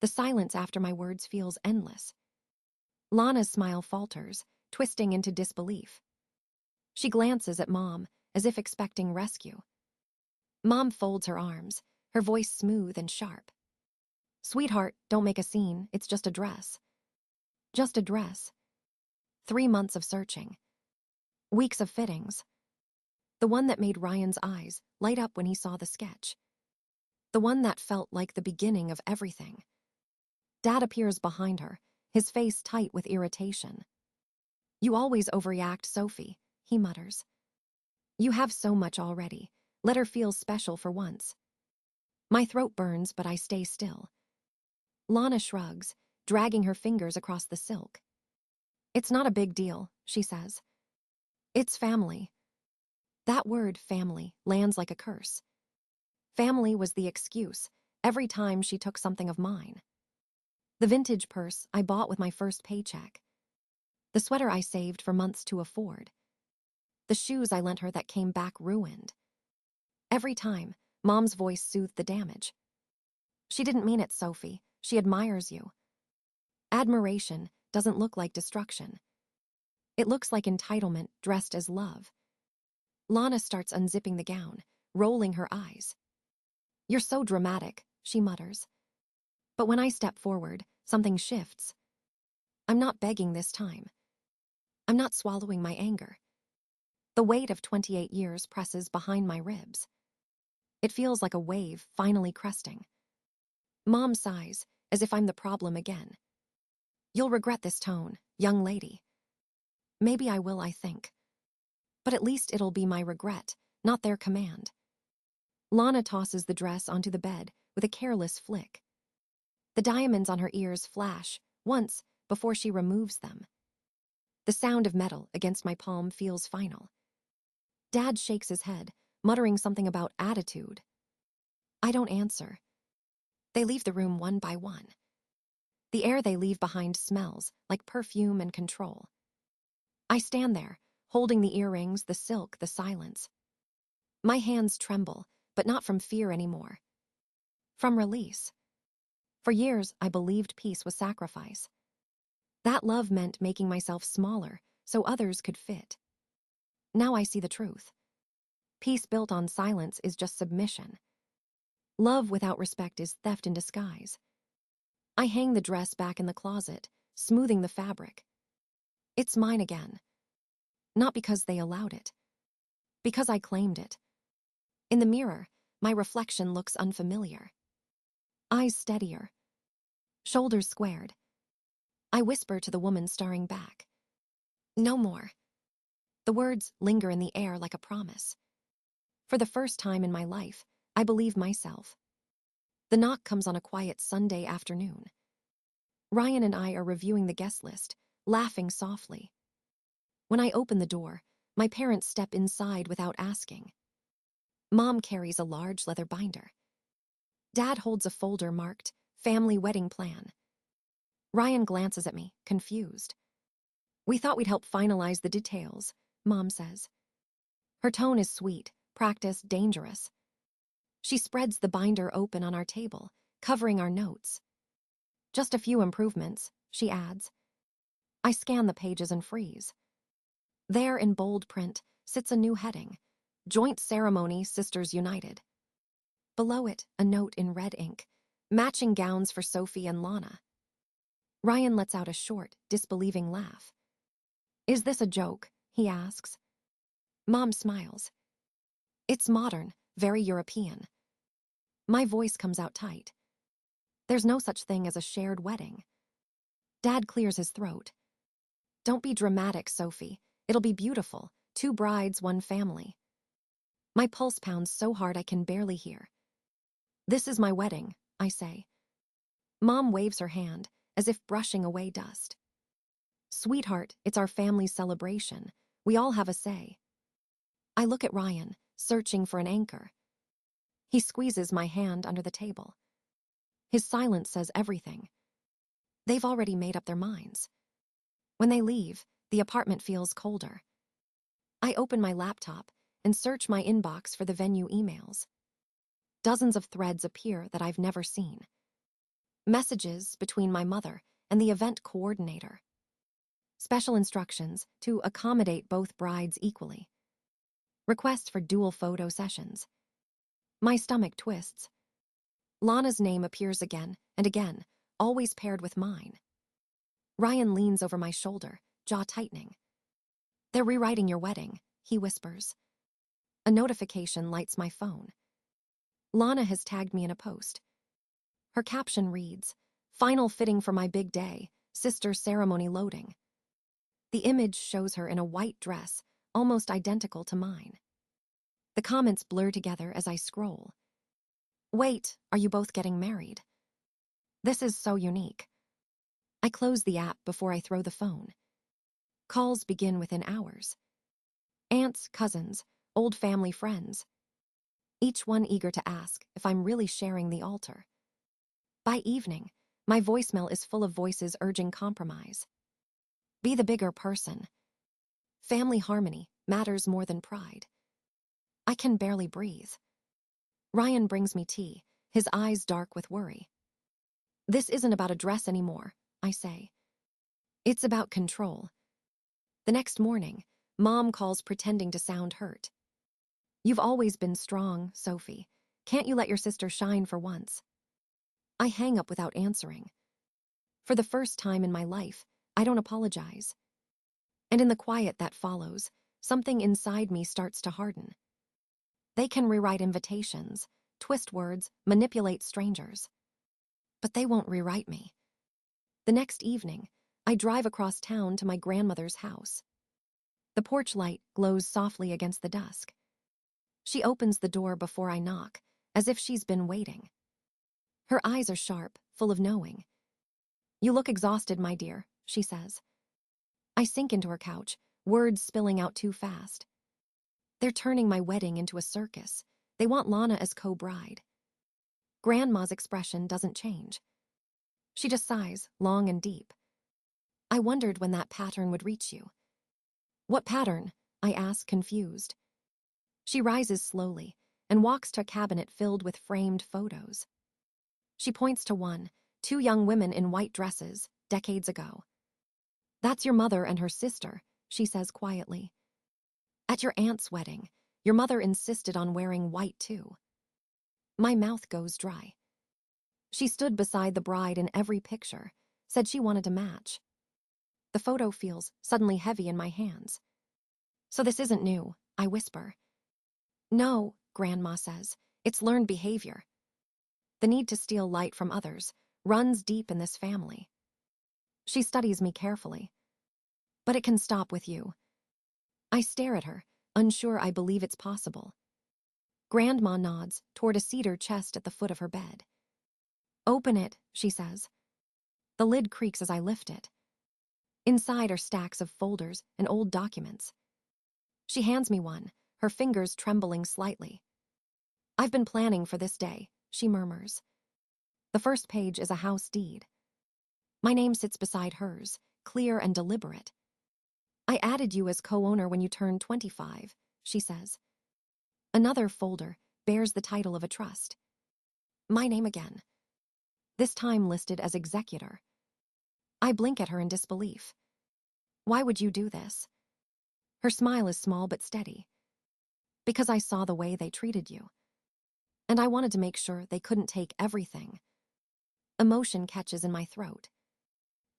The silence after my words feels endless. Lana's smile falters, twisting into disbelief. She glances at Mom, as if expecting rescue. Mom folds her arms, her voice smooth and sharp. Sweetheart, don't make a scene, it's just a dress. Just a dress. 3 months of searching. Weeks of fittings. The one that made Ryan's eyes light up when he saw the sketch. The one that felt like the beginning of everything. Dad appears behind her, his face tight with irritation. You always overreact, Sophie, he mutters. You have so much already. Let her feel special for once. My throat burns, but I stay still. Lana shrugs, dragging her fingers across the silk. It's not a big deal, she says. It's family. That word, family, lands like a curse. Family was the excuse every time she took something of mine. The vintage purse I bought with my first paycheck. The sweater I saved for months to afford. The shoes I lent her that came back ruined. Every time, Mom's voice soothed the damage. She didn't mean it, Sophie. She admires you. Admiration doesn't look like destruction. It looks like entitlement dressed as love. Lana starts unzipping the gown, rolling her eyes. You're so dramatic, she mutters. But when I step forward, something shifts. I'm not begging this time. I'm not swallowing my anger. The weight of 28 years presses behind my ribs. It feels like a wave finally cresting. Mom sighs, as if I'm the problem again. You'll regret this tone, young lady. Maybe I will, I think. But at least it'll be my regret, not their command. Lana tosses the dress onto the bed with a careless flick. The diamonds on her ears flash, once, before she removes them. The sound of metal against my palm feels final. Dad shakes his head, muttering something about attitude. I don't answer. They leave the room one by one. The air they leave behind smells like perfume and control. I stand there, holding the earrings, the silk, the silence. My hands tremble, but not from fear anymore. From release. For years, I believed peace was sacrifice. That love meant making myself smaller so others could fit. Now I see the truth. Peace built on silence is just submission. Love without respect is theft in disguise. I hang the dress back in the closet, smoothing the fabric. It's mine again. Not because they allowed it. Because I claimed it. In the mirror, my reflection looks unfamiliar. Eyes steadier. Shoulders squared. I whisper to the woman staring back. No more. The words linger in the air like a promise. For the first time in my life, I believe myself. The knock comes on a quiet Sunday afternoon. Ryan and I are reviewing the guest list, laughing softly. When I open the door, my parents step inside without asking. Mom carries a large leather binder. Dad holds a folder marked Family Wedding Plan. Ryan glances at me, confused. We thought we'd help finalize the details, Mom says. Her tone is sweet, practiced, dangerous. She spreads the binder open on our table, covering our notes. Just a few improvements, she adds. I scan the pages and freeze. There, in bold print, sits a new heading: Joint Ceremony, Sisters United. Below it, a note in red ink: matching gowns for Sophie and Lana. Ryan lets out a short, disbelieving laugh. Is this a joke? He asks. Mom smiles. It's modern, very European. My voice comes out tight. There's no such thing as a shared wedding. Dad clears his throat. Don't be dramatic, Sophie. It'll be beautiful. 2 brides, 1 family. My pulse pounds so hard I can barely hear. This is my wedding, I say. Mom waves her hand, as if brushing away dust. Sweetheart, it's our family's celebration. We all have a say. I look at Ryan, searching for an anchor. He squeezes my hand under the table. His silence says everything. They've already made up their minds. When they leave, the apartment feels colder. I open my laptop and search my inbox for the venue emails. Dozens of threads appear that I've never seen. Messages between my mother and the event coordinator. Special instructions to accommodate both brides equally. Request for dual photo sessions. My stomach twists. Lana's name appears again and again, always paired with mine. Ryan leans over my shoulder, jaw tightening. They're rewriting your wedding, he whispers. A notification lights my phone. Lana has tagged me in a post. Her caption reads, "Final fitting for my big day, sister ceremony loading." The image shows her in a white dress, almost identical to mine. The comments blur together as I scroll. Wait, are you both getting married? This is so unique. I close the app before I throw the phone. Calls begin within hours. Aunts, cousins, old family friends. Each one eager to ask if I'm really sharing the altar. By evening, my voicemail is full of voices urging compromise. Be the bigger person. Family harmony matters more than pride. I can barely breathe. Ryan brings me tea, his eyes dark with worry. This isn't about a dress anymore, I say. It's about control. The next morning, Mom calls pretending to sound hurt. You've always been strong, Sophie. Can't you let your sister shine for once? I hang up without answering. For the first time in my life, I don't apologize. And in the quiet that follows, something inside me starts to harden. They can rewrite invitations, twist words, manipulate strangers. But they won't rewrite me. The next evening, I drive across town to my grandmother's house. The porch light glows softly against the dusk. She opens the door before I knock, as if she's been waiting. Her eyes are sharp, full of knowing. You look exhausted, my dear, she says. I sink into her couch, words spilling out too fast. They're turning my wedding into a circus. They want Lana as co-bride. Grandma's expression doesn't change. She just sighs, long and deep. I wondered when that pattern would reach you. What pattern? I ask, confused. She rises slowly and walks to a cabinet filled with framed photos. She points to one, two young women in white dresses, decades ago. That's your mother and her sister, she says quietly. At your aunt's wedding, your mother insisted on wearing white too. My mouth goes dry. She stood beside the bride in every picture, said she wanted to match. The photo feels suddenly heavy in my hands. So this isn't new, I whisper. No, Grandma says, it's learned behavior. The need to steal light from others runs deep in this family. She studies me carefully. But it can stop with you. I stare at her, unsure I believe it's possible. Grandma nods toward a cedar chest at the foot of her bed. Open it, she says. The lid creaks as I lift it. Inside are stacks of folders and old documents. She hands me one, her fingers trembling slightly. I've been planning for this day, she murmurs. The first page is a house deed. My name sits beside hers, clear and deliberate. I added you as co-owner when you turned 25, she says. Another folder bears the title of a trust. My name again. This time listed as executor. I blink at her in disbelief. Why would you do this? Her smile is small but steady. Because I saw the way they treated you. And I wanted to make sure they couldn't take everything. Emotion catches in my throat.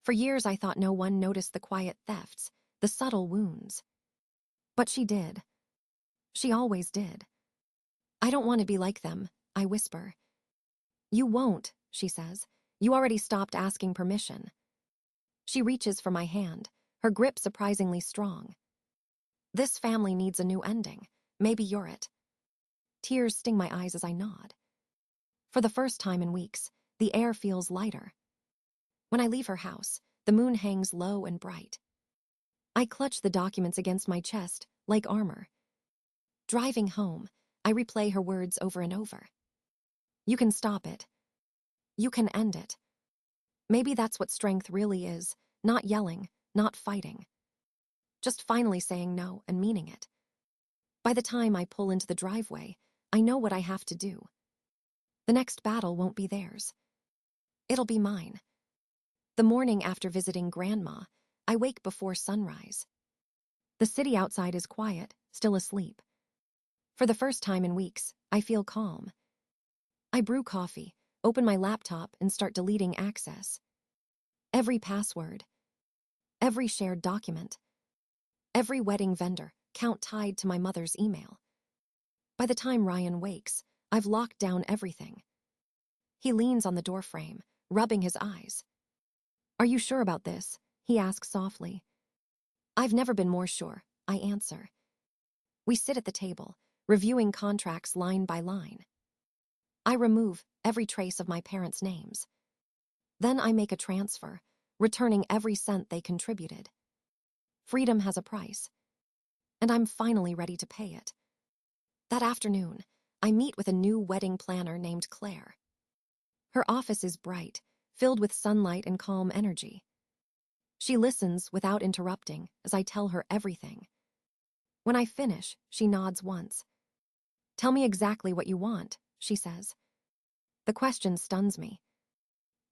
For years I thought no one noticed the quiet thefts, the subtle wounds. But she did. She always did. I don't want to be like them, I whisper. You won't, she says. You already stopped asking permission. She reaches for my hand, her grip surprisingly strong. This family needs a new ending. Maybe you're it. Tears sting my eyes as I nod. For the first time in weeks, the air feels lighter. When I leave her house, the moon hangs low and bright. I clutch the documents against my chest, like armor. Driving home, I replay her words over and over. You can stop it. You can end it. Maybe that's what strength really is, not yelling, not fighting. Just finally saying no and meaning it. By the time I pull into the driveway, I know what I have to do. The next battle won't be theirs. It'll be mine. The morning after visiting Grandma, I wake before sunrise. The city outside is quiet, still asleep. For the first time in weeks, I feel calm. I brew coffee, open my laptop, and start deleting access. Every password, every shared document, every wedding vendor count tied to my mother's email. By the time Ryan wakes, I've locked down everything. He leans on the doorframe, rubbing his eyes. "Are you sure about this?" he asks softly. "I've never been more sure," I answer. We sit at the table, reviewing contracts line by line. I remove every trace of my parents' names. Then I make a transfer, returning every cent they contributed. Freedom has a price, and I'm finally ready to pay it. That afternoon, I meet with a new wedding planner named Claire. Her office is bright, filled with sunlight and calm energy. She listens without interrupting as I tell her everything. When I finish, she nods once. "Tell me exactly what you want," she says. The question stuns me.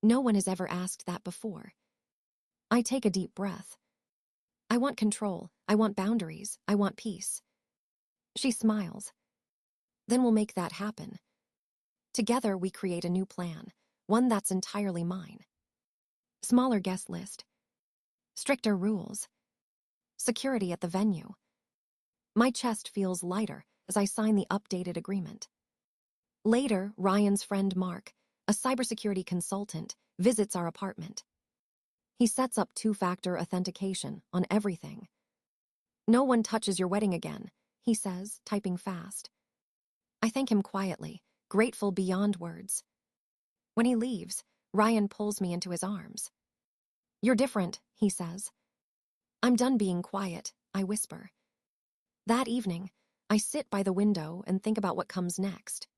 No one has ever asked that before. I take a deep breath. I want control, I want boundaries, I want peace. She smiles. "Then we'll make that happen." Together we create a new plan, one that's entirely mine. Smaller guest list, stricter rules, security at the venue. My chest feels lighter as I sign the updated agreement. Later, Ryan's friend Mark, a cybersecurity consultant, visits our apartment. He sets up two-factor authentication on everything. "No one touches your wedding again," he says, typing fast. I thank him quietly, grateful beyond words. When he leaves, Ryan pulls me into his arms. "You're different," he says. "I'm done being quiet," I whisper. That evening, I sit by the window and think about what comes next.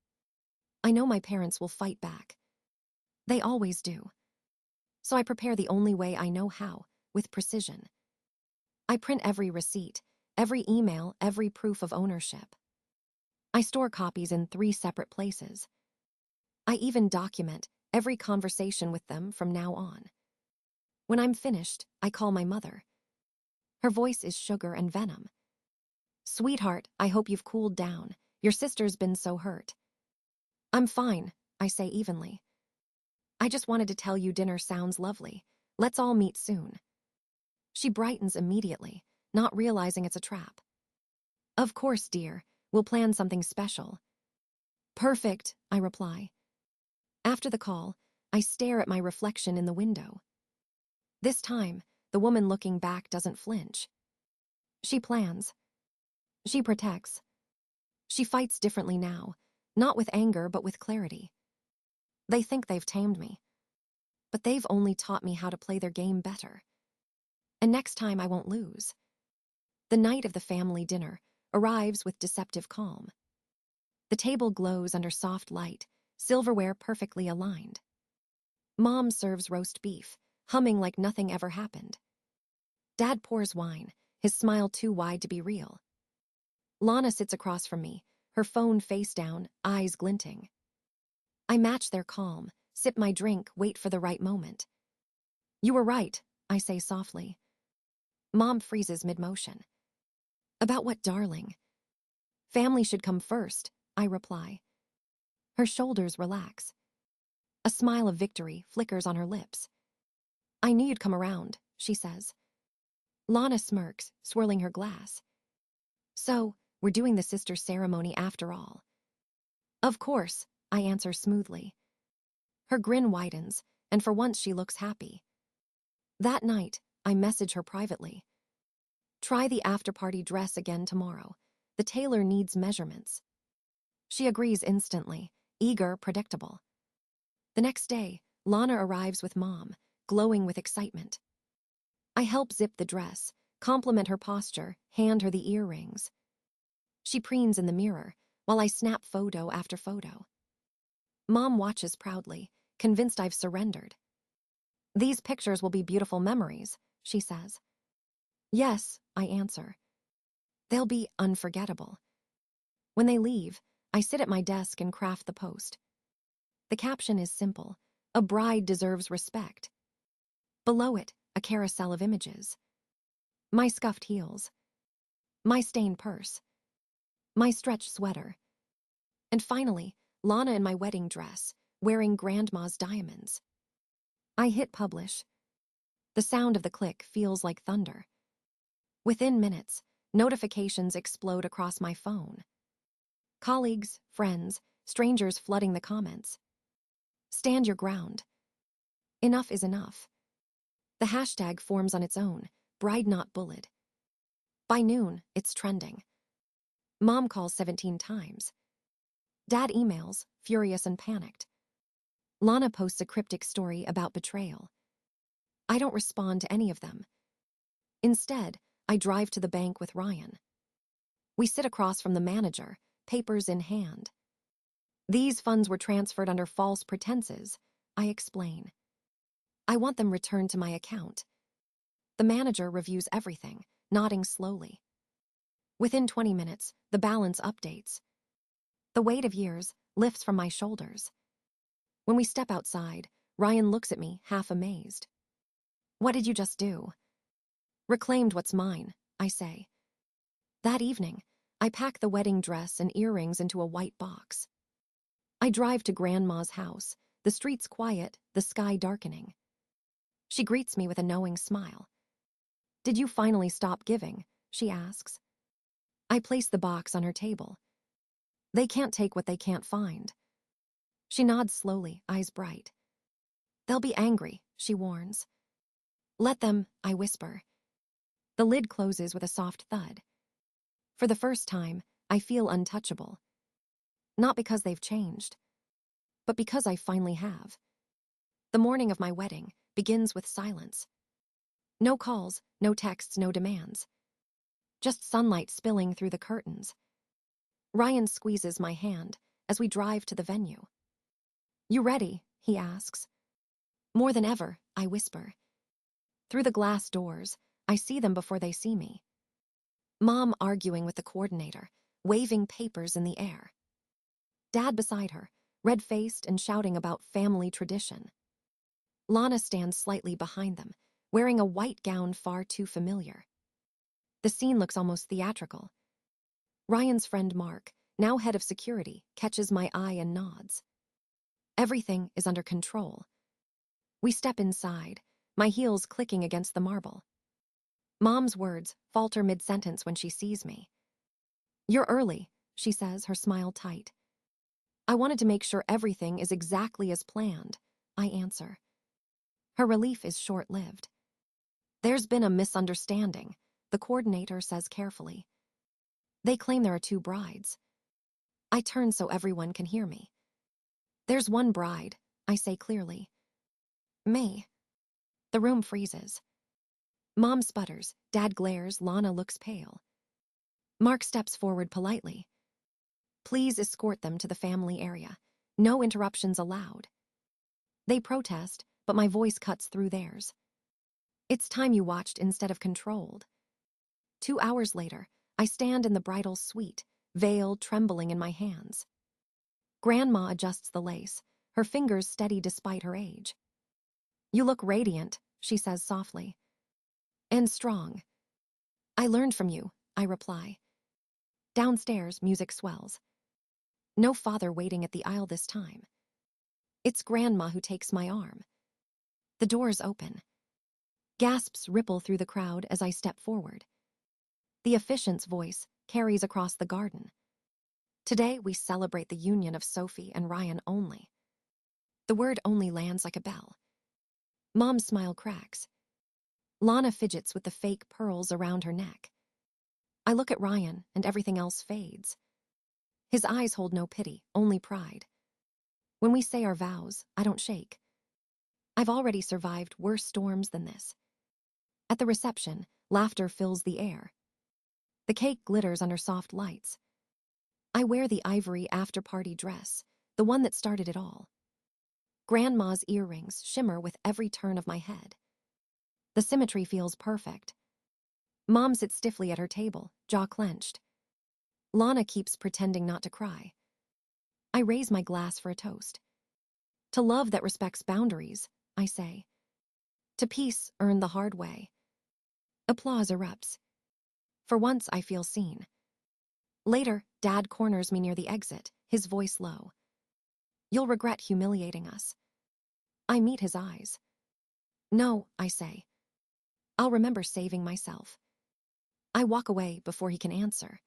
I know my parents will fight back. They always do. So I prepare the only way I know how, with precision. I print every receipt, every email, every proof of ownership. I store copies in 3 separate places. I even document every conversation with them from now on. When I'm finished, I call my mother. Her voice is sugar and venom. "Sweetheart, I hope you've cooled down. Your sister's been so hurt." "I'm fine," I say evenly. "I just wanted to tell you dinner sounds lovely. Let's all meet soon." She brightens immediately, not realizing it's a trap. "Of course, dear. We'll plan something special." "Perfect," I reply. After the call, I stare at my reflection in the window. This time, the woman looking back doesn't flinch. She plans. She protects. She fights differently now, not with anger but with clarity. They think they've tamed me, but they've only taught me how to play their game better. And next time I won't lose. The night of the family dinner arrives with deceptive calm. The table glows under soft light, silverware perfectly aligned. Mom serves roast beef, humming like nothing ever happened. Dad pours wine, his smile too wide to be real. Lana sits across from me, her phone face down, eyes glinting. I match their calm, sip my drink, wait for the right moment. "You were right," I say softly. Mom freezes mid-motion. "About what, darling?" "Family should come first," I reply. Her shoulders relax. A smile of victory flickers on her lips. "I knew you'd come around," she says. Lana smirks, swirling her glass. "So, we're doing the sister ceremony after all." "Of course," I answer smoothly. Her grin widens, and for once she looks happy. That night, I message her privately. "Try the after-party dress again tomorrow. The tailor needs measurements." She agrees instantly, eager, predictable. The next day, Lana arrives with Mom, glowing with excitement. I help zip the dress, compliment her posture, hand her the earrings. She preens in the mirror, while I snap photo after photo. Mom watches proudly, convinced I've surrendered. "These pictures will be beautiful memories," she says. "Yes," I answer. "They'll be unforgettable." When they leave, I sit at my desk and craft the post. The caption is simple, A bride deserves respect. Below it, a carousel of images. My scuffed heels. My stained purse. My stretched sweater. And finally, Lana in my wedding dress, wearing Grandma's diamonds. I hit publish. The sound of the click feels like thunder. Within minutes, notifications explode across my phone. Colleagues, friends, strangers flooding the comments. Stand your ground. Enough is enough. The hashtag forms on its own, bride not bullied. By noon, it's trending. Mom calls 17 times. Dad emails, furious and panicked. Lana posts a cryptic story about betrayal. I don't respond to any of them. Instead, I drive to the bank with Ryan. We sit across from the manager, papers in hand. These funds were transferred under false pretenses, I explain. I want them returned to my account. The manager reviews everything, nodding slowly. Within 20 minutes, the balance updates. The weight of years lifts from my shoulders. When we step outside, Ryan looks at me, half amazed. What did you just do? Reclaimed what's mine, I say. That evening, I pack the wedding dress and earrings into a white box. I drive to Grandma's house, the streets quiet, the sky darkening. She greets me with a knowing smile. Did you finally stop giving? She asks. I place the box on her table. They can't take what they can't find. She nods slowly, eyes bright. They'll be angry, she warns. Let them, I whisper. The lid closes with a soft thud. For the first time, I feel untouchable. Not because they've changed, but because I finally have. The morning of my wedding begins with silence. No calls, no texts, no demands. Just sunlight spilling through the curtains. Ryan squeezes my hand as we drive to the venue. You ready? He asks. More than ever, I whisper. Through the glass doors, I see them before they see me. Mom arguing with the coordinator, waving papers in the air. Dad beside her, red-faced and shouting about family tradition. Lana stands slightly behind them, wearing a white gown far too familiar. The scene looks almost theatrical. Ryan's friend Mark, now head of security, catches my eye and nods. Everything is under control. We step inside, my heels clicking against the marble. Mom's words falter mid-sentence when she sees me. You're early, she says, her smile tight. I wanted to make sure everything is exactly as planned, I answer. Her relief is short-lived. There's been a misunderstanding, the coordinator says carefully. They claim there are 2 brides. I turn so everyone can hear me. There's one bride, I say clearly. Me. The room freezes. Mom sputters, Dad glares, Lana looks pale. Mark steps forward politely. Please escort them to the family area. No interruptions allowed. They protest, but my voice cuts through theirs. It's time you watched instead of controlled. 2 hours later, I stand in the bridal suite, veil trembling in my hands. Grandma adjusts the lace, her fingers steady despite her age. You look radiant, she says softly. And strong. I learned from you, I reply. Downstairs, music swells. No father waiting at the aisle this time. It's Grandma who takes my arm. The doors open. Gasps ripple through the crowd as I step forward. The officiant's voice carries across the garden. Today we celebrate the union of Sophie and Ryan only. The word only lands like a bell. Mom's smile cracks. Lana fidgets with the fake pearls around her neck. I look at Ryan and everything else fades. His eyes hold no pity, only pride. When we say our vows, I don't shake. I've already survived worse storms than this. At the reception, laughter fills the air. The cake glitters under soft lights. I wear the ivory after-party dress, the one that started it all. Grandma's earrings shimmer with every turn of my head. The symmetry feels perfect. Mom sits stiffly at her table, jaw clenched. Lana keeps pretending not to cry. I raise my glass for a toast. To love that respects boundaries, I say. To peace earned the hard way. Applause erupts. For once, I feel seen. Later, Dad corners me near the exit, his voice low. You'll regret humiliating us. I meet his eyes. No, I say. I'll remember saving myself. I walk away before he can answer.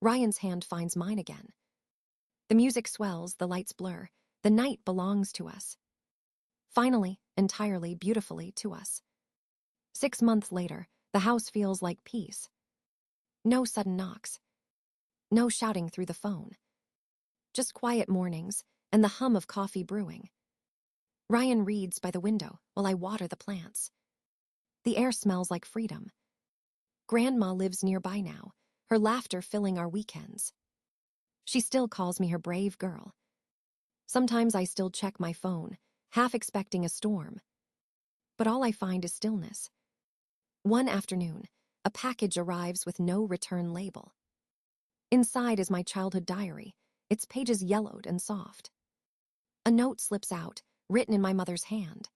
Ryan's hand finds mine again. The music swells, the lights blur. The night belongs to us. Finally, entirely, beautifully to us. 6 months later, the house feels like peace. No sudden knocks. No shouting through the phone. Just quiet mornings and the hum of coffee brewing. Ryan reads by the window while I water the plants. The air smells like freedom. Grandma lives nearby now, her laughter filling our weekends. She still calls me her brave girl. Sometimes I still check my phone, half expecting a storm. But all I find is stillness. One afternoon, a package arrives with no return label. Inside is my childhood diary, its pages yellowed and soft. A note slips out, written in my mother's hand.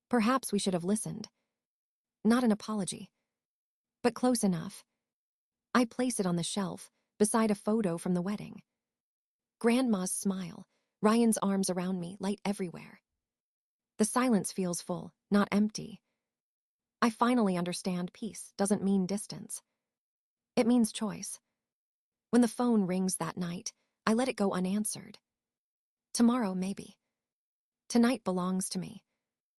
Perhaps we should have listened. Not an apology, but close enough. I place it on the shelf, beside a photo from the wedding. Grandma's smile, Ryan's arms around me, light everywhere. The silence feels full, not empty. I finally understand peace doesn't mean distance. It means choice. When the phone rings that night, I let it go unanswered. Tomorrow, maybe. Tonight belongs to me.